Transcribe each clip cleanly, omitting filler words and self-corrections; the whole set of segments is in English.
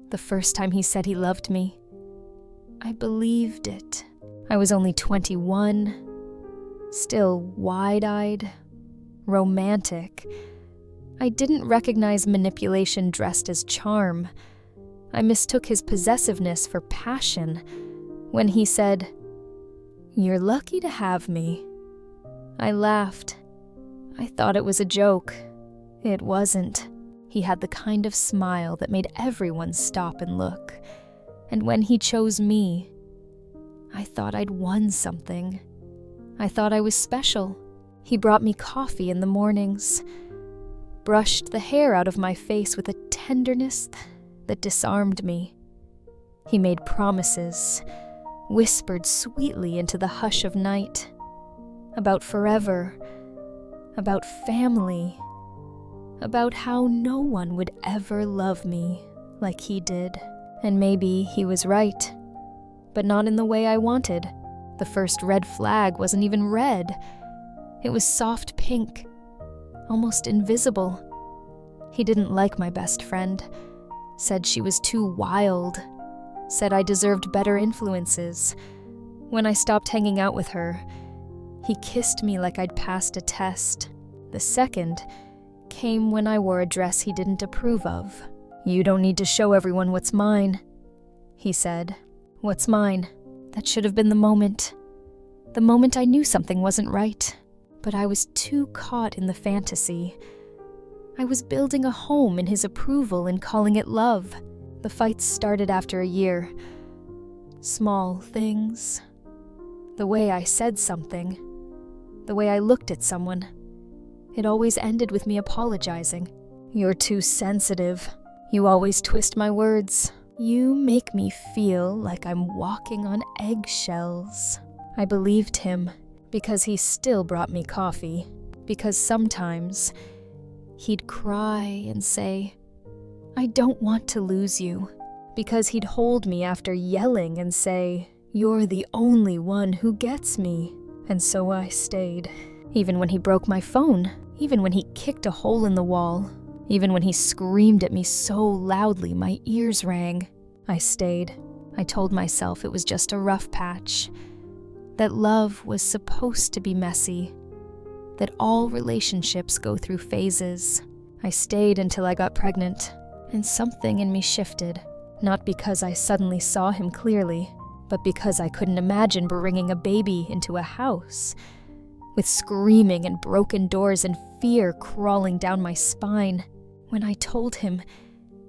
the first time he said he loved me. I believed it. I was only 21, still wide-eyed, romantic. I didn't recognize manipulation dressed as charm. I mistook his possessiveness for passion when he said, "You're lucky to have me." I laughed. I thought it was a joke. It wasn't. He had the kind of smile that made everyone stop and look. And when he chose me, I thought I'd won something. I thought I was special. He brought me coffee in the mornings, brushed the hair out of my face with a tenderness that disarmed me. He made promises, whispered sweetly into the hush of night, about forever, about family, about how no one would ever love me like he did. And maybe he was right, but not in the way I wanted. The first red flag wasn't even red. It was soft pink, almost invisible. He didn't like my best friend, said she was too wild, said I deserved better influences. When I stopped hanging out with her, he kissed me like I'd passed a test. The second came when I wore a dress he didn't approve of. "You don't need to show everyone what's mine," he said. What's mine? That should have been the moment. The moment I knew something wasn't right. But I was too caught in the fantasy. I was building a home in his approval and calling it love. The fights started after a year. Small things. The way I said something. The way I looked at someone. It always ended with me apologizing. "You're too sensitive. You always twist my words. You make me feel like I'm walking on eggshells." I believed him because he still brought me coffee. Because sometimes he'd cry and say, "I don't want to lose you." Because he'd hold me after yelling and say, "You're the only one who gets me." And so I stayed. Even when he broke my phone. Even when he kicked a hole in the wall. Even when he screamed at me so loudly my ears rang. I stayed. I told myself it was just a rough patch. That love was supposed to be messy. That all relationships go through phases. I stayed until I got pregnant. And something in me shifted. Not because I suddenly saw him clearly, but because I couldn't imagine bringing a baby into a house. With screaming and broken doors and fear crawling down my spine. When I told him,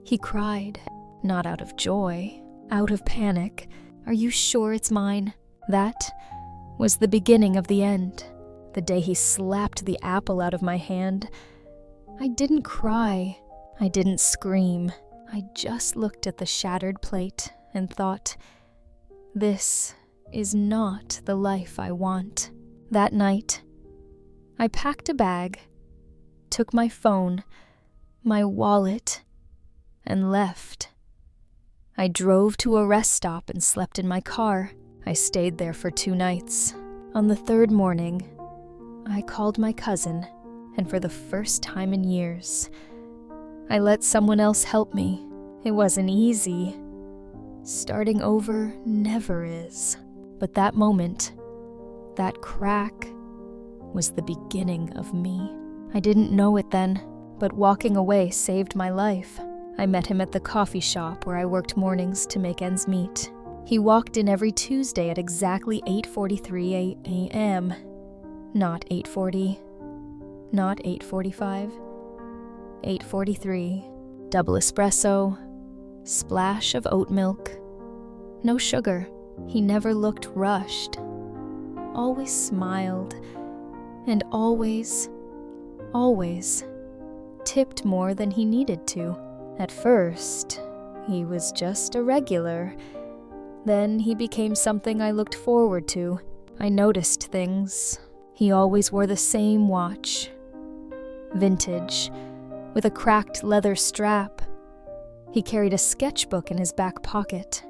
he cried, not out of joy, out of panic. "Are you sure it's mine?" That was the beginning of the end. The day he slapped the apple out of my hand, I didn't cry. I didn't scream. I just looked at the shattered plate and thought, this is not the life I want. That night, I packed a bag, took my phone, my wallet, and left. I drove to a rest stop and slept in my car. I stayed there for 2 nights. On the 3rd morning, I called my cousin, and for the first time in years, I let someone else help me. It wasn't easy. Starting over never is. But that moment, that crack, was the beginning of me. I didn't know it then, but walking away saved my life. I met him at the coffee shop where I worked mornings to make ends meet. He walked in every Tuesday at exactly 8:43 a.m. Not 8:40, not 8:45, 8:43. Double espresso, splash of oat milk, no sugar. He never looked rushed, always smiled, and always tipped more than he needed to. At first, he was just a regular. Then he became something I looked forward to. I noticed things. He always wore the same watch. Vintage, with a cracked leather strap. He carried a sketchbook in his back pocket.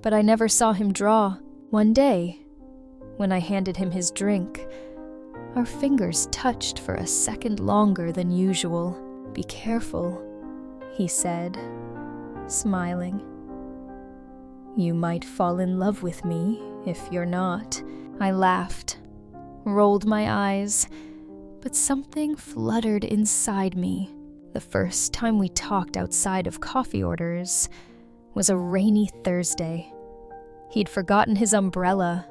But I never saw him draw. One day, when I handed him his drink, our fingers touched for a second longer than usual. "Be careful," he said, smiling. "You might fall in love with me if you're not." I laughed, rolled my eyes, but something fluttered inside me. The first time we talked outside of coffee orders was a rainy Thursday. He'd forgotten his umbrella.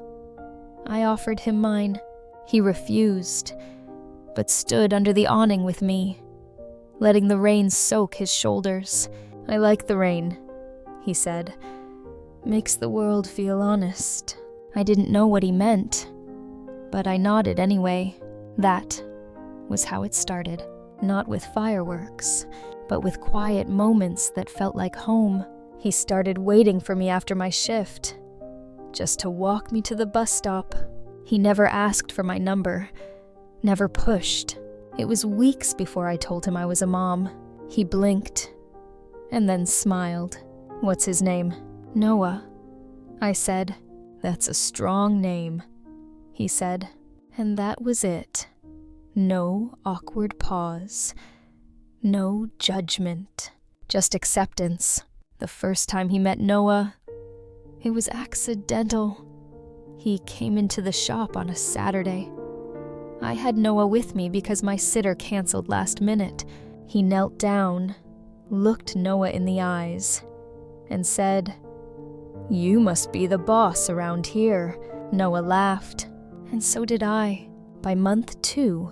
I offered him mine. He refused, but stood under the awning with me, letting the rain soak his shoulders. "I like the rain," he said. "Makes the world feel honest." I didn't know what he meant, but I nodded anyway. That was how it started. Not with fireworks, but with quiet moments that felt like home. He started waiting for me after my shift, just to walk me to the bus stop. He never asked for my number, never pushed. It was weeks before I told him I was a mom. He blinked, and then smiled. "What's his name?" "Noah," I said. "That's a strong name," he said. And that was it. No awkward pause. No judgment. Just acceptance. The first time he met Noah, it was accidental. He came into the shop on a Saturday. I had Noah with me because my sitter canceled last minute. He knelt down, looked Noah in the eyes, and said, "You must be the boss around here." Noah laughed, and so did I. By month 2,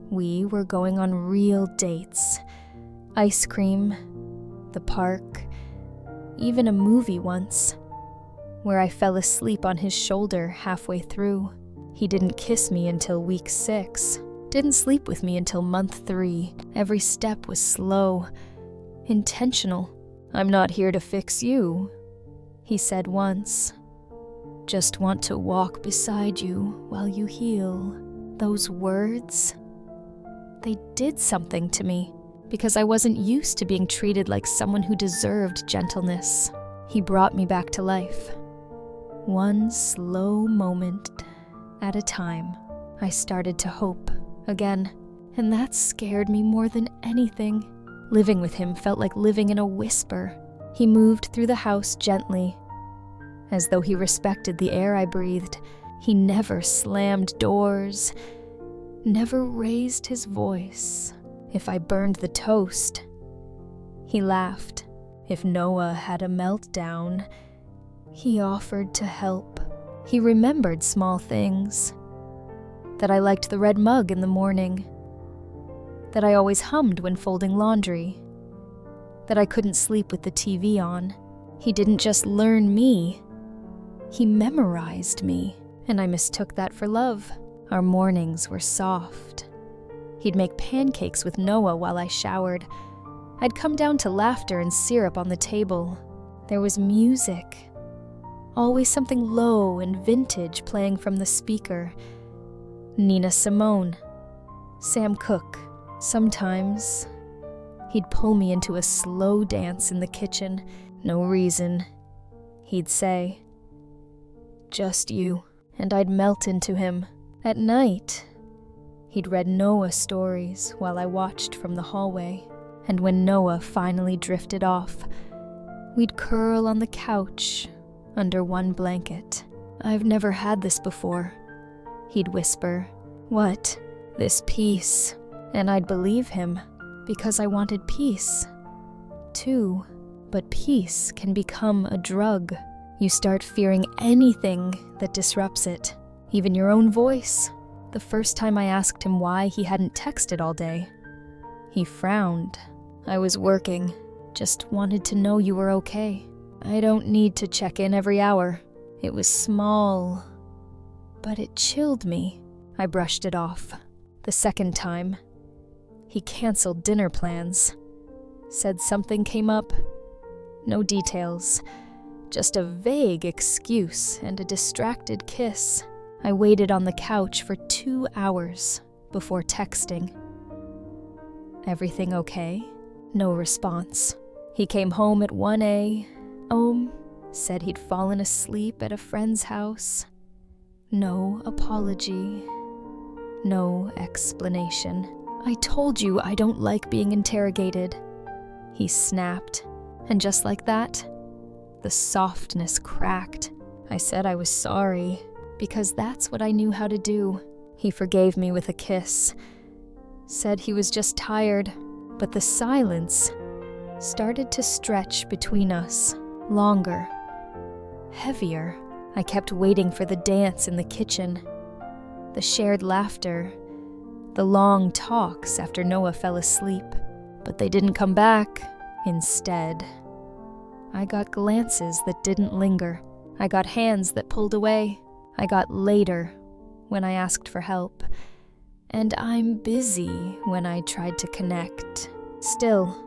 we were going on real dates. Ice cream, the park, even a movie once, where I fell asleep on his shoulder halfway through. He didn't kiss me until week 6, didn't sleep with me until month 3. Every step was slow, intentional. "I'm not here to fix you," he said once. "Just want to walk beside you while you heal." Those words, they did something to me, because I wasn't used to being treated like someone who deserved gentleness. He brought me back to life. One slow moment at a time, I started to hope again, and that scared me more than anything. Living with him felt like living in a whisper. He moved through the house gently, as though he respected the air I breathed. He never slammed doors, never raised his voice. If I burned the toast, he laughed. If Noah had a meltdown, he offered to help. He remembered small things. That I liked the red mug in the morning. That I always hummed when folding laundry. That I couldn't sleep with the TV on. He didn't just learn me, he memorized me, and I mistook that for love. Our mornings were soft. He'd make pancakes with Noah while I showered. I'd come down to laughter and syrup on the table. There was music. Always something low and vintage playing from the speaker. Nina Simone, Sam Cooke. Sometimes he'd pull me into a slow dance in the kitchen. "No reason," he'd say. "Just you." And I'd melt into him. At night, he'd read Noah stories while I watched from the hallway. And when Noah finally drifted off, we'd curl on the couch under one blanket. "I've never had this before," he'd whisper. "What?" "This peace." And I'd believe him, because I wanted peace, too. But peace can become a drug. You start fearing anything that disrupts it, even your own voice. The first time I asked him why he hadn't texted all day, he frowned. "I was working. Just wanted to know you were okay. I don't need to check in every hour." It was small, but it chilled me. I brushed it off. The second time, he canceled dinner plans. Said something came up. No details. Just a vague excuse and a distracted kiss. I waited on the couch for 2 hours before texting. "Everything okay?" No response. He came home at 1 a.m. Said he'd fallen asleep at a friend's house. No apology. No explanation. "I told you I don't like being interrogated," he snapped. And just like that, the softness cracked. I said I was sorry, because that's what I knew how to do. He forgave me with a kiss, said he was just tired, but the silence started to stretch between us, longer, heavier. I kept waiting for the dance in the kitchen, the shared laughter, the long talks after Noah fell asleep. But they didn't come back. Instead, I got glances that didn't linger. I got hands that pulled away. I got later when I asked for help. And I'm busy when I tried to connect. Still,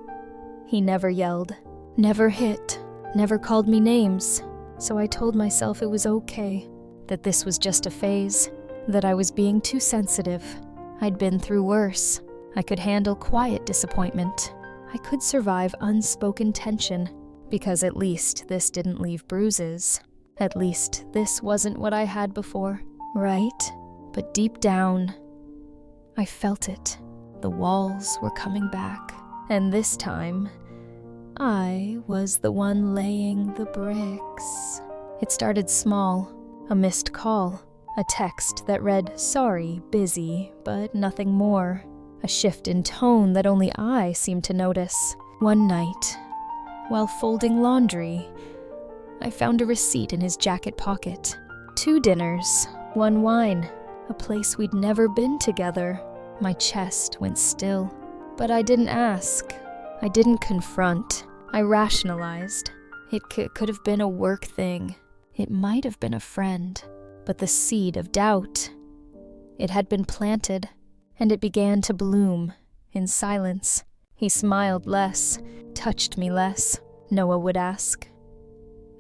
he never yelled, never hit, never called me names. So I told myself it was okay, that this was just a phase, that I was being too sensitive. I'd been through worse. I could handle quiet disappointment. I could survive unspoken tension, because at least this didn't leave bruises. At least this wasn't what I had before, right? But deep down, I felt it. The walls were coming back. And this time, I was the one laying the bricks. It started small, a missed call, a text that read, "Sorry, busy," but nothing more. A shift in tone that only I seemed to notice. One night, while folding laundry, I found a receipt in his jacket pocket. 2 dinners, 1 wine, a place we'd never been together. My chest went still, but I didn't ask. I didn't confront. I rationalized. It could have been a work thing. It might have been a friend. But the seed of doubt, it had been planted, and it began to bloom in silence. He smiled less, touched me less. Noah would ask,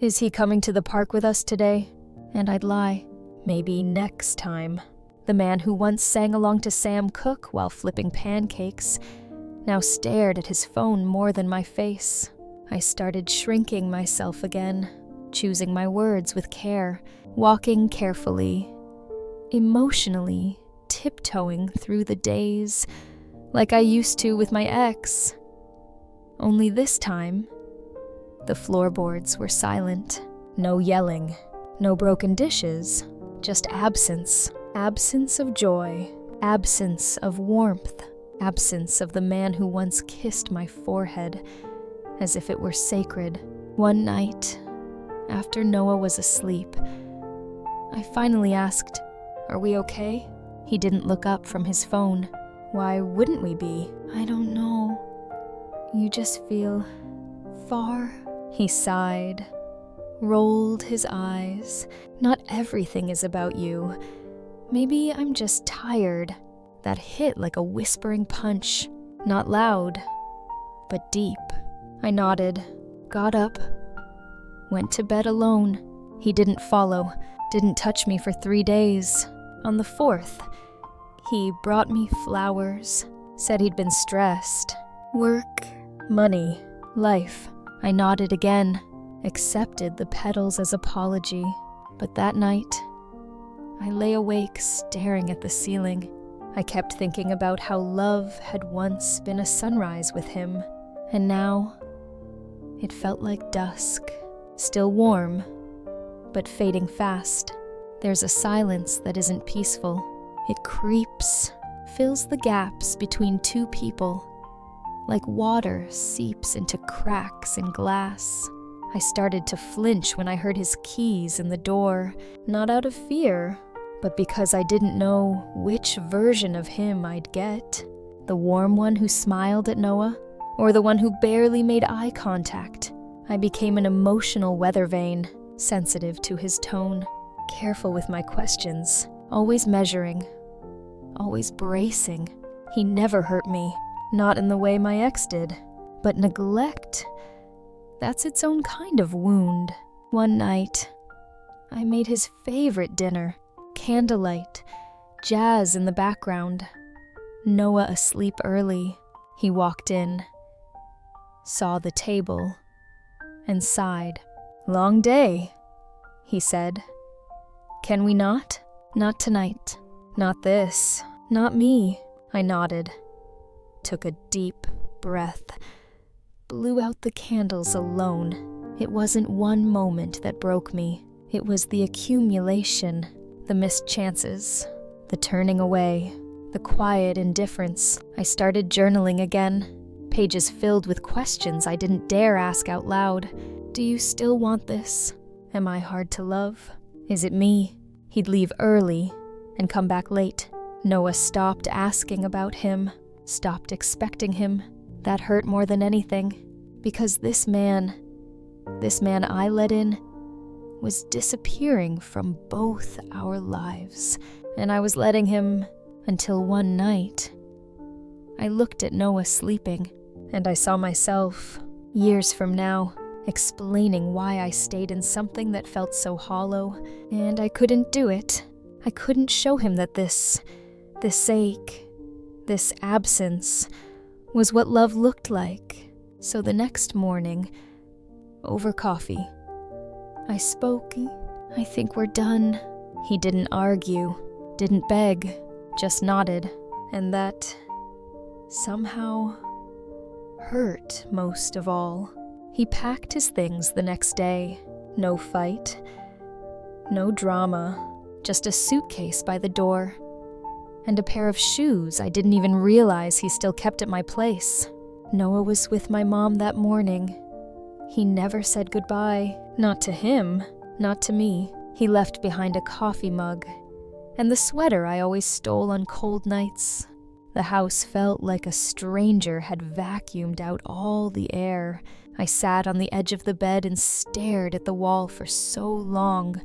"Is he coming to the park with us today?" And I'd lie, "Maybe next time." The man who once sang along to Sam Cooke while flipping pancakes now stared at his phone more than my face. I started shrinking myself again, choosing my words with care, walking carefully, emotionally tiptoeing through the days like I used to with my ex. Only this time, the floorboards were silent. No yelling, no broken dishes, just absence. Absence of joy, absence of warmth, absence of the man who once kissed my forehead as if it were sacred. One night, after Noah was asleep, I finally asked, "Are we okay?" He didn't look up from his phone. Why wouldn't we be? "I don't know. You just feel far." He sighed, rolled his eyes. "Not everything is about you. Maybe I'm just tired." That hit like a whispering punch. Not loud, but deep. I nodded, got up, went to bed alone. He didn't follow, didn't touch me for 3 days. On the 4th, he brought me flowers, said he'd been stressed. Work, money, life. I nodded again, accepted the petals as apology. But that night, I lay awake staring at the ceiling. I kept thinking about how love had once been a sunrise with him, and now it felt like dusk, still warm, but fading fast. There's a silence that isn't peaceful. It creeps, fills the gaps between 2 people, like water seeps into cracks in glass. I started to flinch when I heard his keys in the door, not out of fear, but because I didn't know which version of him I'd get. The warm one who smiled at Noah, or the one who barely made eye contact. I became an emotional weather vane, sensitive to his tone, careful with my questions, always measuring, always bracing. He never hurt me, not in the way my ex did. But neglect, that's its own kind of wound. One night, I made his favorite dinner, candlelight, jazz in the background. Noah asleep early. He walked in, saw the table, and sighed. "Long day," he said. "Can we not?" "Not tonight. Not this. Not me." I nodded, took a deep breath. blew out the candles alone. It wasn't one moment that broke me. It was the accumulation, the missed chances, the turning away, the quiet indifference. I started journaling again, pages filled with questions I didn't dare ask out loud. Do you still want this? Am I hard to love? Is it me? He'd leave early and come back late. Noah stopped asking about him, stopped expecting him. That hurt more than anything, because this man I let in, was disappearing from both our lives, and I was letting him until one night. I looked at Noah sleeping, and I saw myself, years from now, explaining why I stayed in something that felt so hollow, and I couldn't do it. I couldn't show him that this ache, this absence, was what love looked like. So the next morning, over coffee, I spoke. I think we're done. He didn't argue, didn't beg, just nodded, and that somehow hurt most of all. He packed his things the next day. No fight, no drama, just a suitcase by the door, and a pair of shoes I didn't even realize he still kept at my place. Noah was with my mom that morning. He never said goodbye, not to him, not to me. He left behind a coffee mug and the sweater I always stole on cold nights. The house felt like a stranger had vacuumed out all the air. I sat on the edge of the bed and stared at the wall for so long.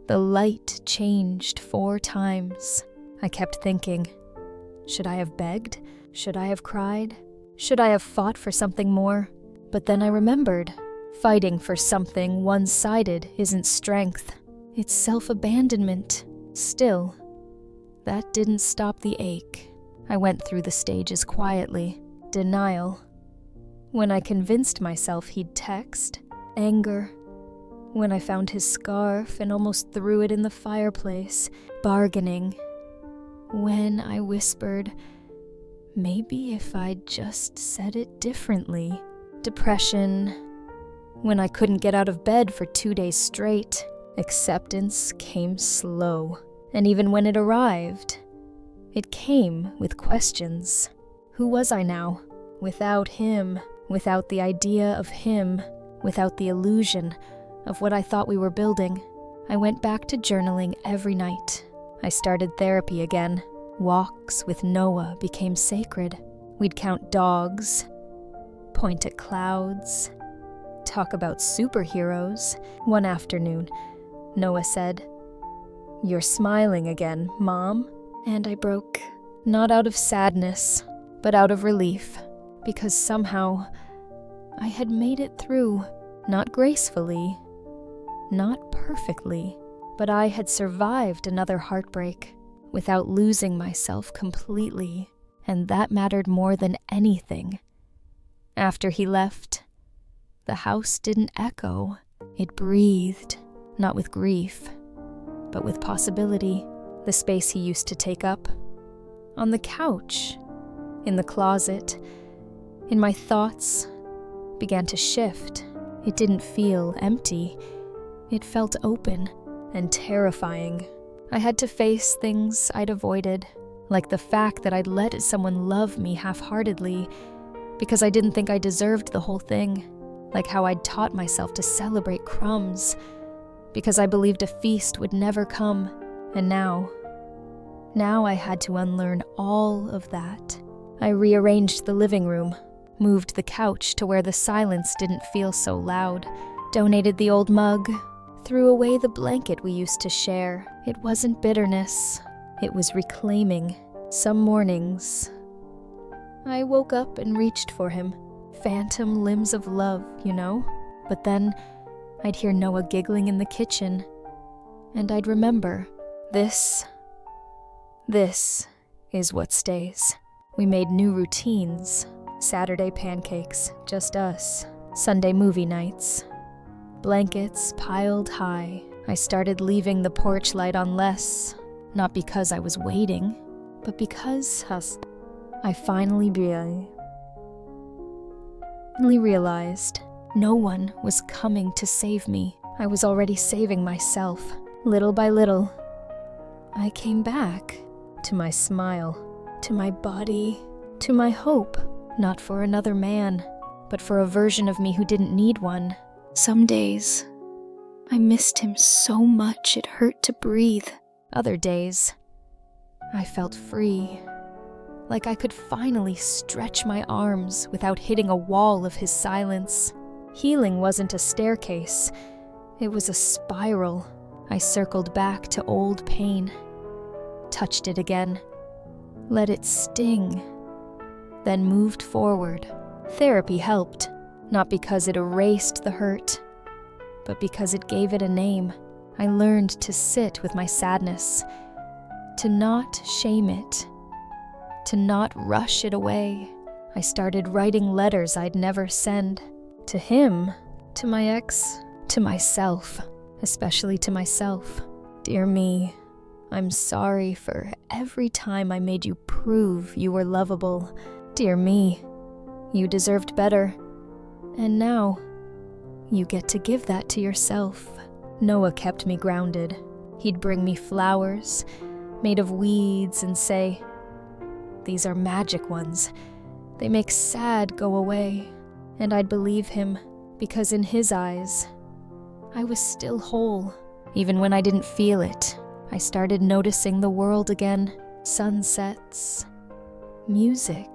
The light changed 4 times. I kept thinking, should I have begged? Should I have cried? Should I have fought for something more? But then I remembered, fighting for something one-sided isn't strength. It's self-abandonment. Still, that didn't stop the ache. I went through the stages quietly. Denial. When I convinced myself he'd text. Anger. When I found his scarf and almost threw it in the fireplace. Bargaining. When I whispered, maybe if I'd just said it differently. Depression. When I couldn't get out of bed for 2 days straight. Acceptance came slow. And even when it arrived, it came with questions. Who was I now? Without him, without the idea of him, without the illusion of what I thought we were building. I went back to journaling every night. I started therapy again. Walks with Noah became sacred. We'd count dogs, point at clouds, talk about superheroes. One afternoon, Noah said, "You're smiling again, Mom." And I broke, not out of sadness, but out of relief, because somehow I had made it through, not gracefully, not perfectly, but I had survived another heartbreak without losing myself completely, and that mattered more than anything. After he left, the house didn't echo. It breathed, not with grief, but with possibility. The space he used to take up. On the couch, in the closet, in my thoughts, began to shift. It didn't feel empty. It felt open and terrifying. I had to face things I'd avoided, like the fact that I'd let someone love me half-heartedly because I didn't think I deserved the whole thing, like how I'd taught myself to celebrate crumbs because I believed a feast would never come. And now I had to unlearn all of that. I rearranged the living room, moved the couch to where the silence didn't feel so loud, donated the old mug, threw away the blanket we used to share. It wasn't bitterness, it was reclaiming. Some mornings, I woke up and reached for him. Phantom limbs of love, you know? But then I'd hear Noah giggling in the kitchen, and I'd remember, this is what stays. We made new routines. Saturday pancakes, just us. Sunday movie nights. Blankets piled high. I started leaving the porch light on less, not because I was waiting, but because I finally realized suddenly realized no one was coming to save me. I was already saving myself. Little by little, I came back to my smile, to my body, to my hope, not for another man, but for a version of me who didn't need one. Some days, I missed him so much it hurt to breathe. Other days, I felt free, like I could finally stretch my arms without hitting a wall of his silence. Healing wasn't a staircase, it was a spiral. I circled back to old pain, touched it again, let it sting, then moved forward. Therapy helped, not because it erased the hurt, but because it gave it a name. I learned to sit with my sadness, to not shame it, to not rush it away. I started writing letters I'd never send. To him, to my ex, to myself, especially to myself. Dear me, I'm sorry for every time I made you prove you were lovable. Dear me, you deserved better. And now, you get to give that to yourself. Noah kept me grounded. He'd bring me flowers, made of weeds, and say, "These are magic ones. They make sad go away." And I'd believe him, because in his eyes, I was still whole. Even when I didn't feel it, I started noticing the world again. Sunsets, music,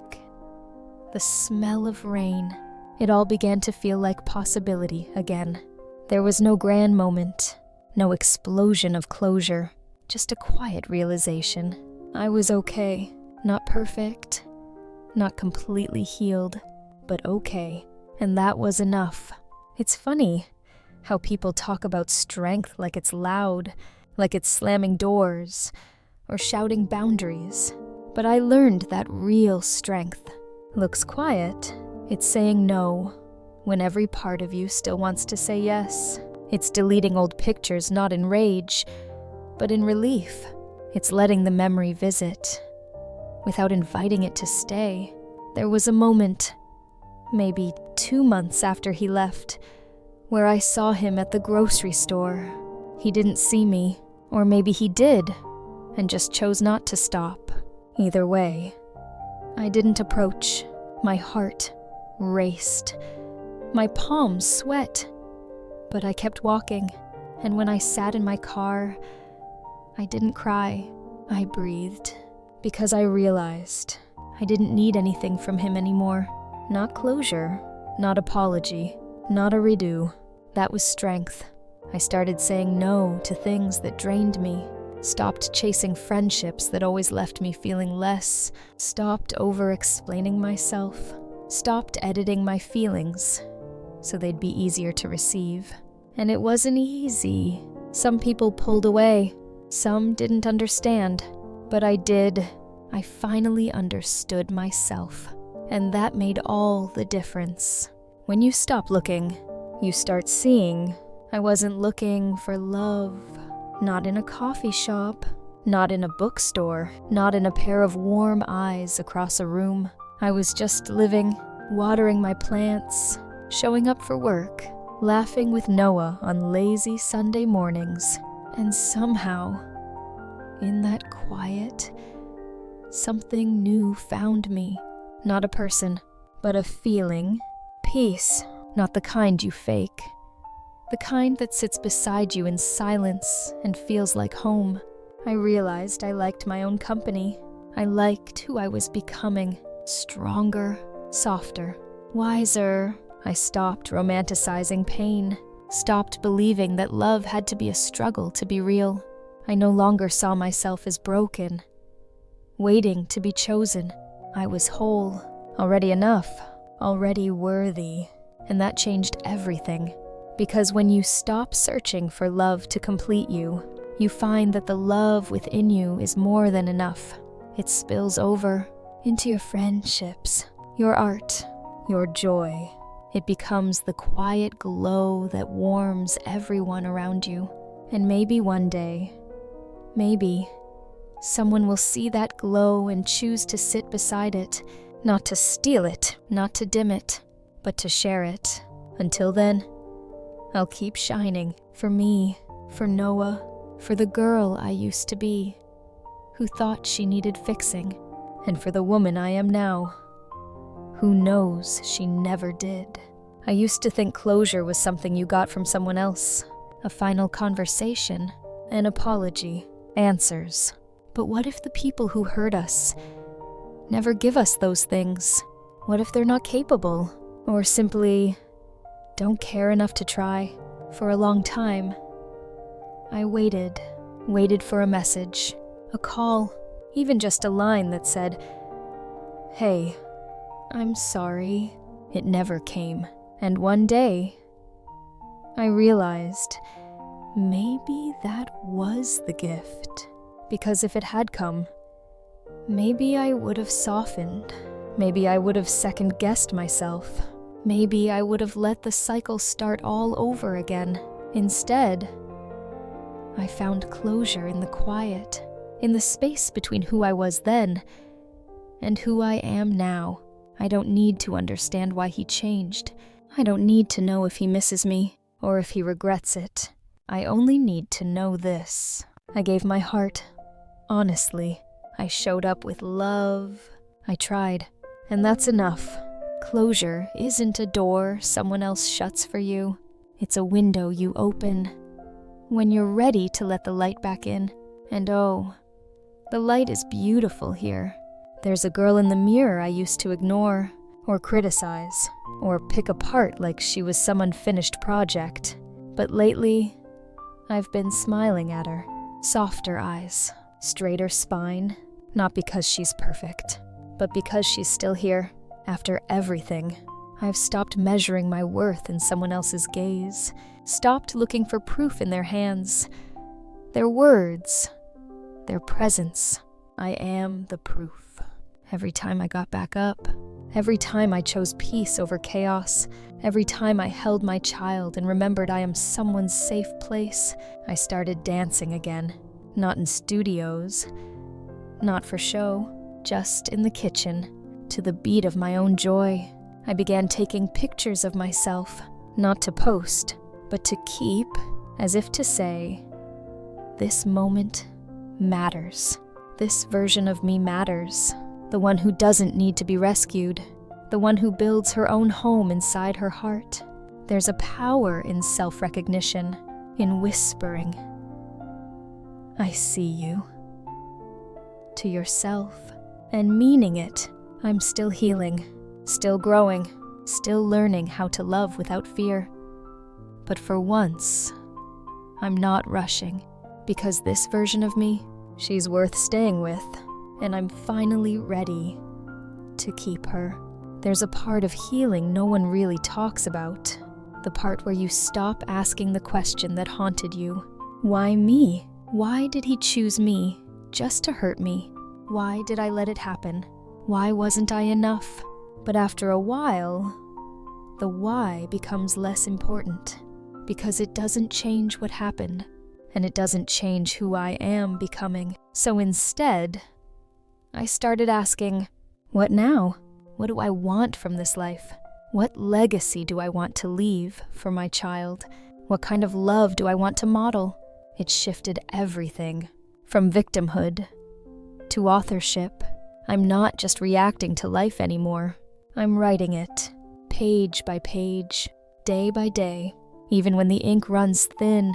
the smell of rain. It all began to feel like possibility again. There was no grand moment, no explosion of closure, just a quiet realization. I was okay, not perfect, not completely healed, but okay. And that was enough. It's funny how people talk about strength like it's loud, like it's slamming doors or shouting boundaries. But I learned that real strength looks quiet. It's saying no when every part of you still wants to say yes. It's deleting old pictures not in rage, but in relief. It's letting the memory visit without inviting it to stay. There was a moment, maybe 2 months after he left, where I saw him at the grocery store. He didn't see me, or maybe he did, and just chose not to stop. Either way, I didn't approach. My heart raced. My palms sweat. But I kept walking, and when I sat in my car, I didn't cry. I breathed, because I realized I didn't need anything from him anymore. Not closure, not apology, not a redo. That was strength. I started saying no to things that drained me, stopped chasing friendships that always left me feeling less, stopped over-explaining myself, stopped editing my feelings so they'd be easier to receive. And it wasn't easy. Some people pulled away, some didn't understand, but I did. I finally understood myself. And that made all the difference. When you stop looking, you start seeing. I wasn't looking for love. Not in a coffee shop. Not in a bookstore. Not in a pair of warm eyes across a room. I was just living, watering my plants, showing up for work, laughing with Noah on lazy Sunday mornings. And somehow, in that quiet, something new found me. Not a person, but a feeling. Peace, not the kind you fake. The kind that sits beside you in silence and feels like home. I realized I liked my own company. I liked who I was becoming. Stronger, softer, wiser. I stopped romanticizing pain. Stopped believing that love had to be a struggle to be real. I no longer saw myself as broken, waiting to be chosen. I was whole, already enough, already worthy, and that changed everything. Because when you stop searching for love to complete you, you find that the love within you is more than enough. It spills over into your friendships, your art, your joy. It becomes the quiet glow that warms everyone around you. And maybe one day, maybe, someone will see that glow and choose to sit beside it, not to steal it, not to dim it, but to share it. Until then, I'll keep shining for me, for Noah, for the girl I used to be, who thought she needed fixing, and for the woman I am now, who knows she never did. I used to think closure was something you got from someone else, a final conversation, an apology, answers. But what if the people who hurt us never give us those things? What if they're not capable, or simply don't care enough to try? For a long time, I waited for a message, a call, even just a line that said, "Hey, I'm sorry." It never came. And one day, I realized maybe that was the gift. Because if it had come, maybe I would have softened. Maybe I would have second-guessed myself. Maybe I would have let the cycle start all over again. Instead, I found closure in the quiet, in the space between who I was then and who I am now. I don't need to understand why he changed. I don't need to know if he misses me or if he regrets it. I only need to know this. I gave my heart, honestly. I showed up with love. I tried, and that's enough. Closure isn't a door someone else shuts for you. It's a window you open when you're ready to let the light back in. And oh, the light is beautiful here. There's a girl in the mirror I used to ignore, or criticize, or pick apart like she was some unfinished project. But lately, I've been smiling at her. Softer eyes, straighter spine, not because she's perfect, but because she's still here. After everything, I've stopped measuring my worth in someone else's gaze, stopped looking for proof in their hands, their words, their presence. I am the proof. Every time I got back up, every time I chose peace over chaos, every time I held my child and remembered I am someone's safe place, I started dancing again. Not in studios, not for show, just in the kitchen, to the beat of my own joy. I began taking pictures of myself, not to post, but to keep, as if to say, this moment matters. This version of me matters. The one who doesn't need to be rescued. The one who builds her own home inside her heart. There's a power in self-recognition, in whispering, "I see you," to yourself, and meaning it. I'm still healing, still growing, still learning how to love without fear. But for once, I'm not rushing, because this version of me, she's worth staying with, and I'm finally ready to keep her. There's a part of healing no one really talks about, the part where you stop asking the question that haunted you. Why me? Why did he choose me just to hurt me? Why did I let it happen? Why wasn't I enough? But after a while, the why becomes less important, because it doesn't change what happened, and it doesn't change who I am becoming. So instead, I started asking, what now? What do I want from this life? What legacy do I want to leave for my child? What kind of love do I want to model? It shifted everything, from victimhood to authorship. I'm not just reacting to life anymore. I'm writing it, page by page, day by day, even when the ink runs thin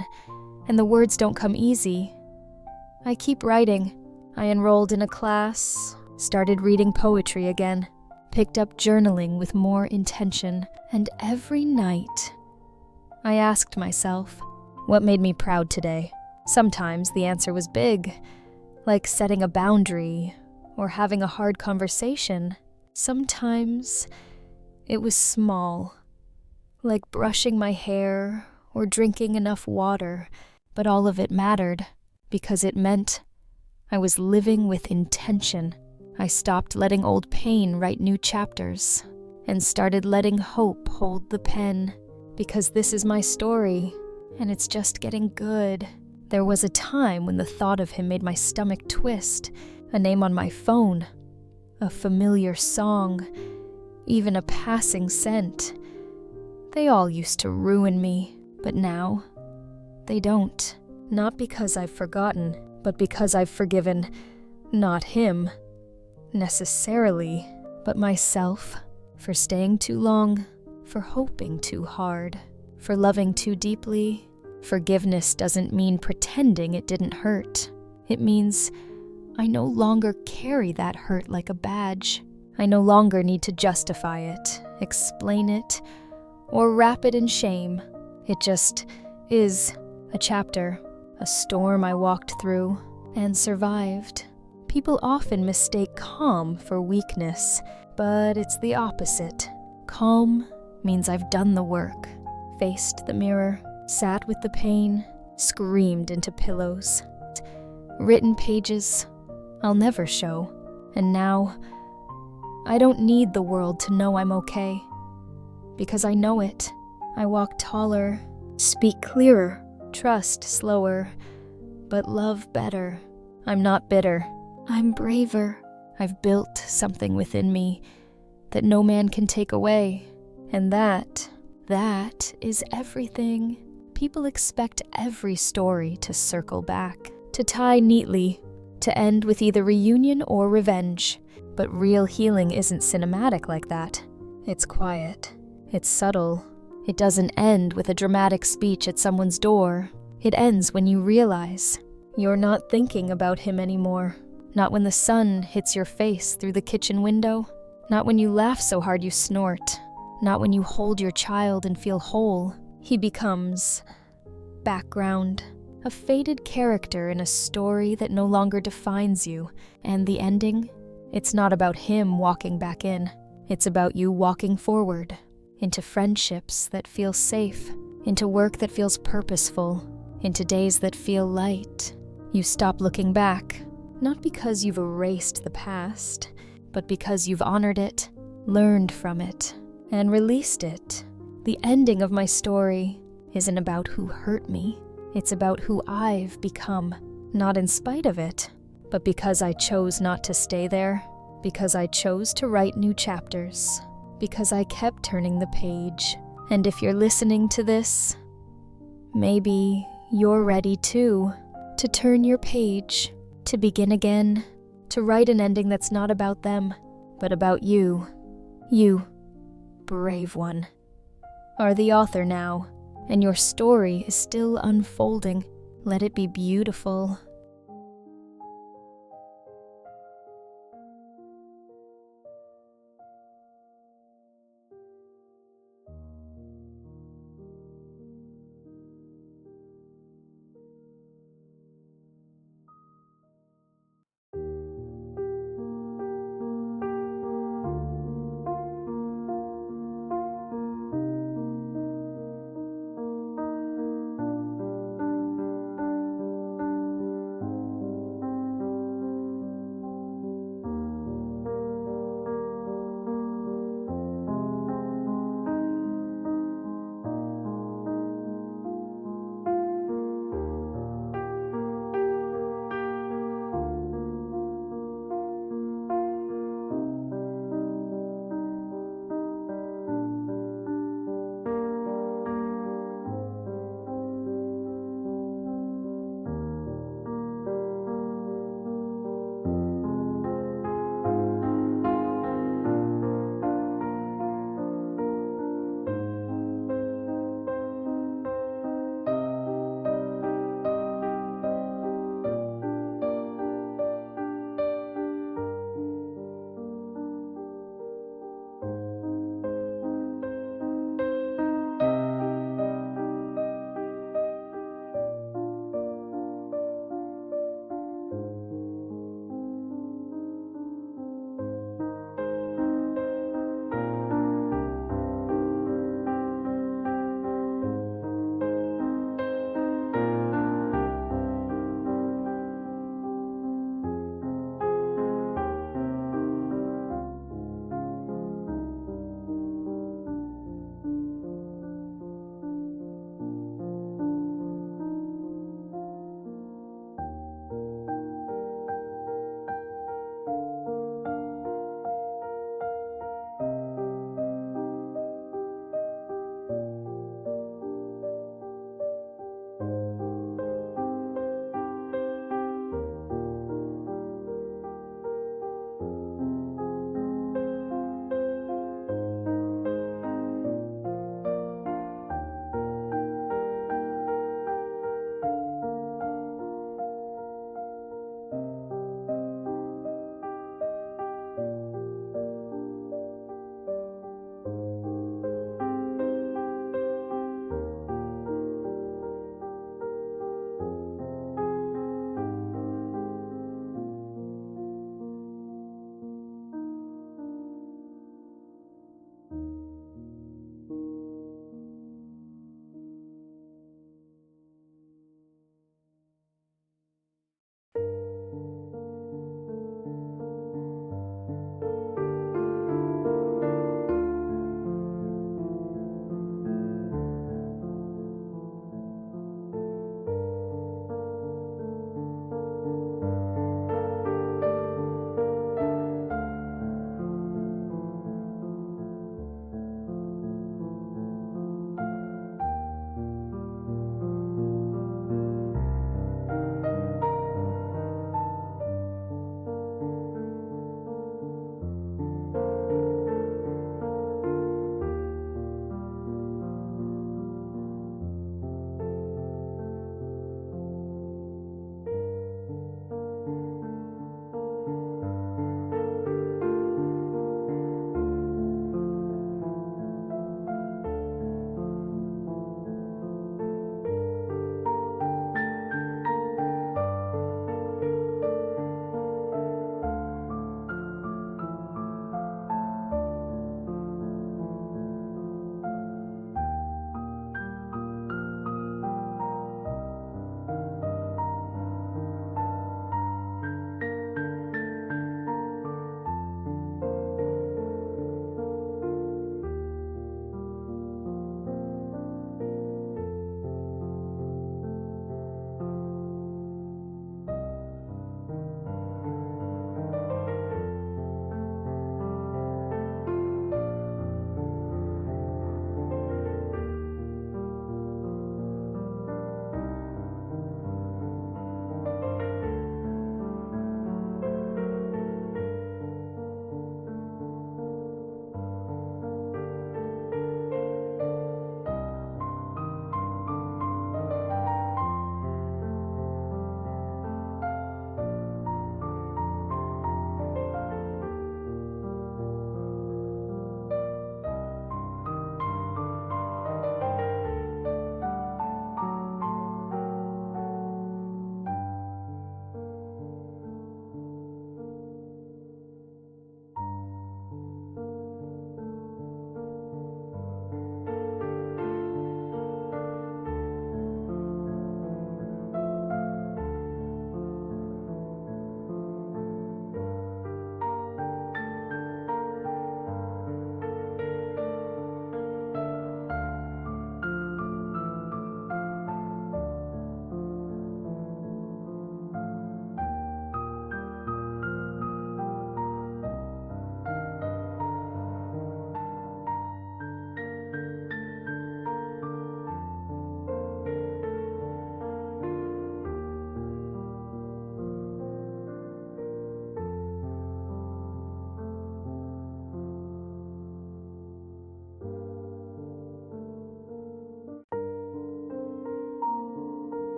and the words don't come easy. I keep writing. I enrolled in a class, started reading poetry again, picked up journaling with more intention, and every night I asked myself, what made me proud today? Sometimes the answer was big, like setting a boundary or having a hard conversation. Sometimes it was small, like brushing my hair or drinking enough water, but all of it mattered because it meant I was living with intention. I stopped letting old pain write new chapters and started letting hope hold the pen, because this is my story and it's just getting good. There was a time when the thought of him made my stomach twist. A name on my phone, a familiar song. even a passing scent. They all used to ruin me, but now they don't. Not because I've forgotten, but because I've forgiven not him, necessarily, but myself, for staying too long, for hoping too hard, for loving too deeply. Forgiveness doesn't mean pretending it didn't hurt. It means I no longer carry that hurt like a badge. I no longer need to justify it, explain it, or wrap it in shame. It just is a chapter, a storm I walked through and survived. People often mistake calm for weakness, but it's the opposite. Calm means I've done the work, faced the mirror, sat with the pain, screamed into pillows, written pages I'll never show, and now I don't need the world to know I'm okay, because I know it. I walk taller, speak clearer, trust slower, but love better. I'm not bitter. I'm braver. I've built something within me that no man can take away, and that is everything. People expect every story to circle back, to tie neatly, to end with either reunion or revenge. But real healing isn't cinematic like that. It's quiet. It's subtle. It doesn't end with a dramatic speech at someone's door. It ends when you realize you're not thinking about him anymore. Not when the sun hits your face through the kitchen window. Not when you laugh so hard you snort. Not when you hold your child and feel whole. He becomes background, a faded character in a story that no longer defines you. And the ending? It's not about him walking back in. It's about you walking forward, into friendships that feel safe, into work that feels purposeful, into days that feel light. You stop looking back, not because you've erased the past, but because you've honored it, learned from it, and released it. The ending of my story isn't about who hurt me. It's about who I've become, not in spite of it, but because I chose not to stay there, because I chose to write new chapters, because I kept turning the page. And if you're listening to this, maybe you're ready too, to turn your page, to begin again, to write an ending that's not about them, but about you. You, brave one, are the author now, and your story is still unfolding. Let it be beautiful.